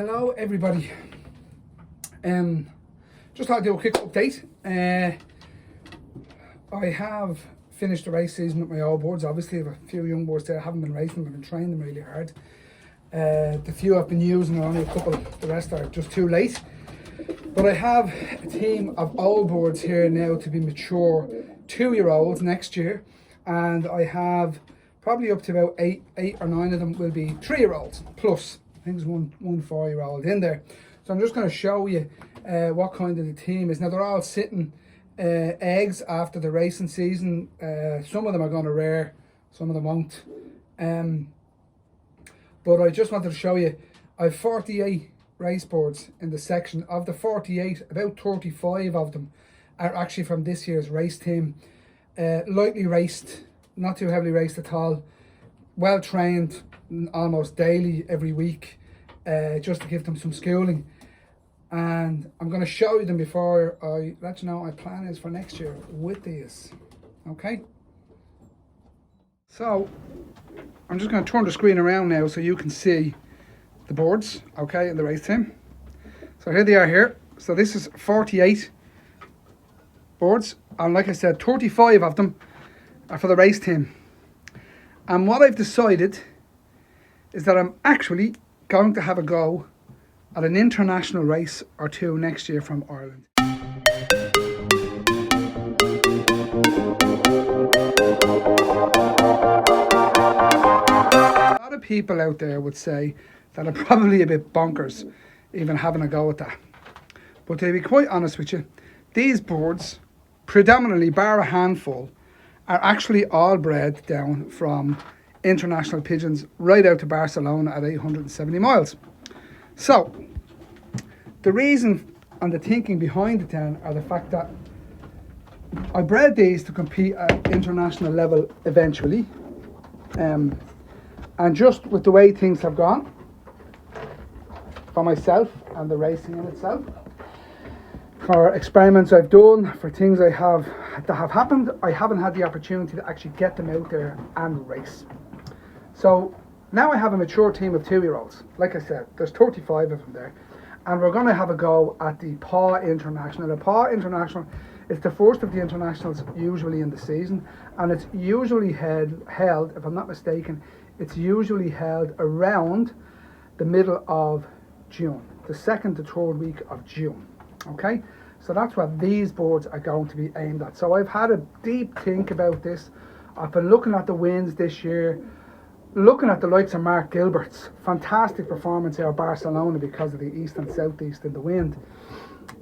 Hello everybody. Just thought I'd do a quick update. I have finished the race season with my old boards. Obviously I have a few young boards there. I haven't been racing them, I've been training them really hard. The few I've been using are only a couple, the rest are just too late. But I have a team of old boards here now to be mature 2-year-olds next year, and I have probably up to about eight or nine of them will be 3-year-olds plus. I think there's one 4-year-old in there. So I'm just going to show you what kind of the team is. Now they're all sitting eggs after the racing season. Some of them are going to rear, some of them won't. But I just wanted to show you, I have 48 race boards in the section. Of the 48, about 35 of them are actually from this year's race team. Lightly raced, not too heavily raced at all. Well trained almost daily every week, just to give them some schooling. And I'm going to show you them before I let you know what my plan is for next year with these. Okay, so I'm just going to turn the screen around now so you can see the boards, okay, in the race team. So here they are here. So this is 48 boards, and like I said, 35 of them are for the race team. And what I've decided is that I'm actually going to have a go at an international race or two next year from Ireland. A lot of people out there would say that I'm probably a bit bonkers even having a go at that. But to be quite honest with you, these boards, predominantly bar a handful, are actually all bred down from international pigeons right out to Barcelona at 870 miles. So the reason and the thinking behind it then are the fact that I bred these to compete at international level eventually, and just with the way things have gone for myself and the racing in itself, for experiments I've done, for things that have happened, I haven't had the opportunity to actually get them out there and race. So now I have a mature team of 2-year-olds. Like I said, there's 35 of them there, and we're going to have a go at the PAW International. The PAW International is the first of the internationals usually in the season, and it's usually held, if I'm not mistaken, it's usually held around the middle of June, the 2nd to 3rd week of June. Okay, so that's what these boards are going to be aimed at. So I've had a deep think about this. I've been looking at the wins this year, looking at the likes of Mark Gilbert's fantastic performance here at Barcelona because of the east and southeast in the wind.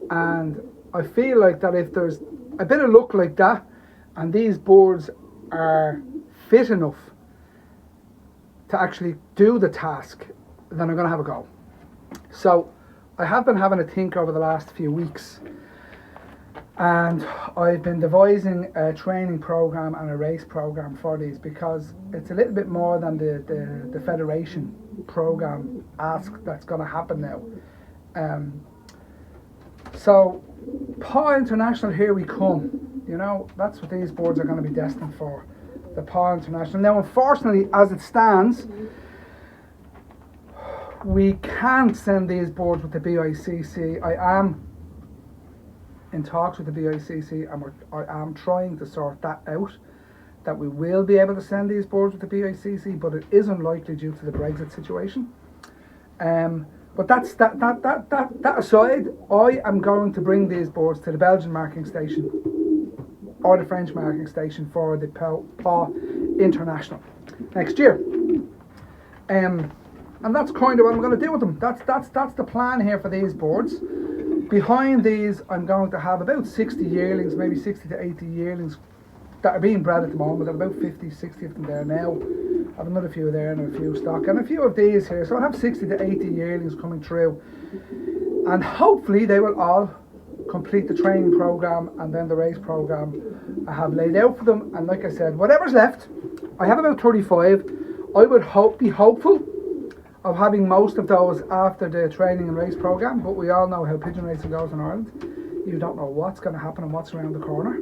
And I feel like that if there's a bit of luck like that and these boards are fit enough to actually do the task, then I'm going to have a go. So I have been having a think over the last few weeks, and I've been devising a training program and a race program for these, because it's a little bit more than the federation program ask that's going to happen now. So PAW International, here we come. You know, that's what these boards are going to be destined for, the PAW International. Now unfortunately, as it stands, we can't send these boards with the BICC. I am in talks with the BICC, and I am trying to sort that out, that we will be able to send these boards with the BICC, but it is unlikely due to the Brexit situation. But that's that aside, I am going to bring these boards to the Belgian marking station or the French marking station for the PAW International next year. And that's kind of what I'm going to do with them. That's the plan here for these boards. Behind these, I'm going to have about 60 yearlings, maybe 60 to 80 yearlings that are being bred at the moment. There are about 50, 60 of them there now. I have another few there and a few stock and a few of these here. So I'll have 60 to 80 yearlings coming through. And hopefully they will all complete the training program and then the race program I have laid out for them. And like I said, whatever's left, I have about 35. I would be hopeful of having most of those after the training and race program, but we all know how pigeon racing goes in Ireland. You don't know what's going to happen and what's around the corner.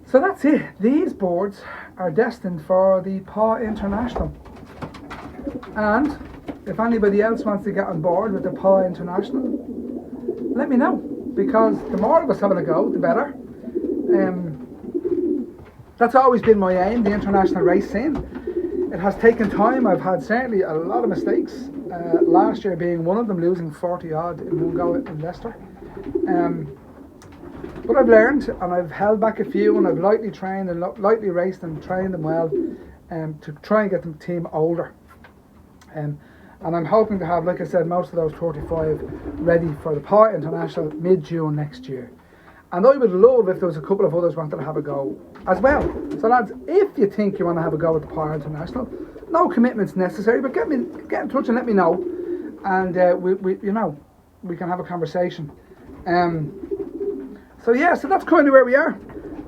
So that's it. These boards are destined for the PAW International, and if anybody else wants to get on board with the PA International, let me know, because the more of us having a go, the better. That's always been my aim, the international race scene. It has taken time. I've had certainly a lot of mistakes. Last year being one of them, losing 40 odd in one go in Leicester. But I've learned, and I've held back a few, and I've lightly trained and lightly raced and trained them well, to try and get the team older. And I'm hoping to have, like I said, most of those 35 ready for the PA International mid-June next year. And I would love if there was a couple of others wanted to have a go as well. So lads, if you think you want to have a go at the PA International, no commitments necessary, but get in touch and let me know, and we can have a conversation. So that's kind of where we are.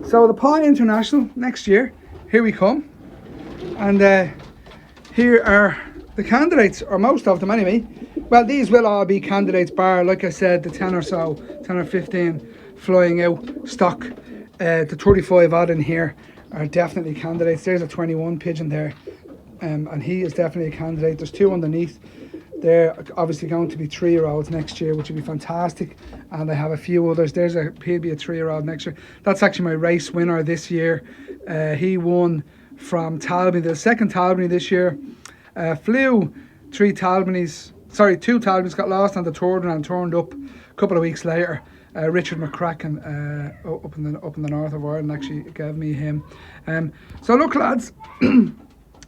So the PA International next year, here we come, and here are the candidates, or most of them anyway. Well, these will all be candidates, bar, like I said, the 10 or 15 flying out stock. The 35 odd in here are definitely candidates. There's a 21 pigeon there, and he is definitely a candidate. There's 2 underneath. They're obviously going to be 3-year-olds next year, which would be fantastic. And I have a few others. He'll be a 3-year-old next year. That's actually my race winner this year. He won from Talbany, the second Talbany this year. Flew 2 Talbanys, got lost on the third one and turned up a couple of weeks later. Richard McCracken up in the north of Ireland actually gave me him. So look, lads,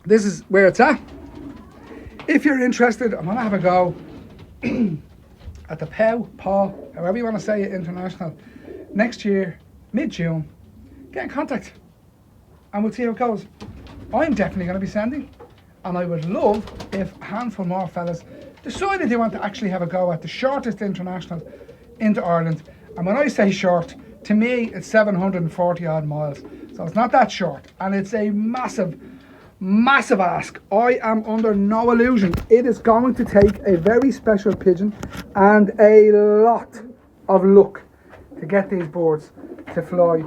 this is where it's at. If you're interested, I'm gonna have a go at the PA, however you want to say it, International, next year, mid-June. Get in contact and we'll see how it goes. I'm definitely going to be sending, and I would love if a handful more fellas decided they want to actually have a go at the shortest international into Ireland. And when I say short, to me it's 740 odd miles, so it's not that short, and it's a massive ask. I am under no illusion. It is going to take a very special pigeon and a lot of luck to get these birds to fly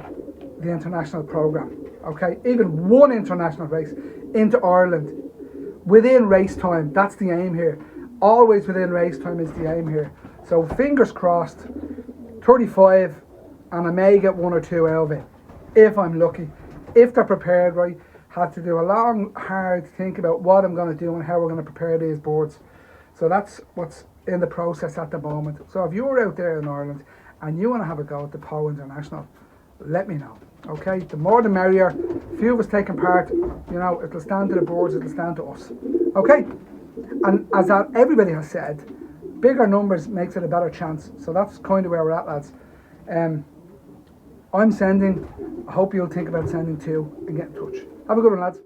the international programme. Okay, even one international race into Ireland within race time. That's the aim here. Always within race time is the aim here. So fingers crossed, 35, and I may get 1 or 2 out of it if I'm lucky. If they're prepared right, have to do a long, hard think about what I'm going to do and how we're going to prepare these boards. So that's what's in the process at the moment. So if you're out there in Ireland and you want to have a go at the PA International, let me know. Okay, the more the merrier. A few of us taking part, it'll stand to the boards, it'll stand to us. Okay, and as everybody has said, bigger numbers makes it a better chance. So that's kind of where we're at, lads. I'm sending. I hope you'll think about sending too and get in touch. Have a good one, lads.